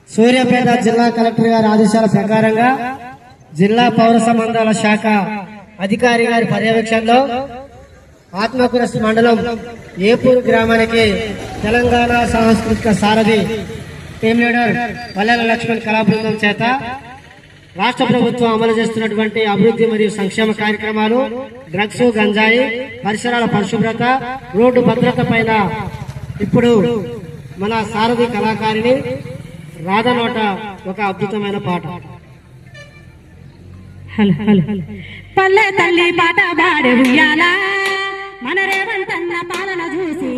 సూర్యాపేట జిల్లా కలెక్టర్ గారి ఆదేశాల ప్రకారంగా జిల్లా పౌర సంబంధాల శాఖ అధికారి గారి పర్యవేక్షణలో ఆత్మకూరు మండలం ఏపూరు గ్రామానికి తెలంగాణ సాంస్కృతిక సారథి టీం లీడర్ పల్లెల లక్ష్మణ్ కళా బృందం చేత రాష్ట్ర ప్రభుత్వం అమలు చేస్తున్నటువంటి అభివృద్ధి మరియు సంక్షేమ కార్యక్రమాలు, డ్రగ్స్, గంజాయి, పరిసరాల పరిశుభ్రత, రోడ్డు భద్రత పైన ఇప్పుడు మన సారథి కళాకారిణి రాధ నోట ఒక అద్భుతమైన పాట. పల్లె తల్లి పాట పాడే ఉయ్యాలా, మన రేవంతన్న పాలన చూసి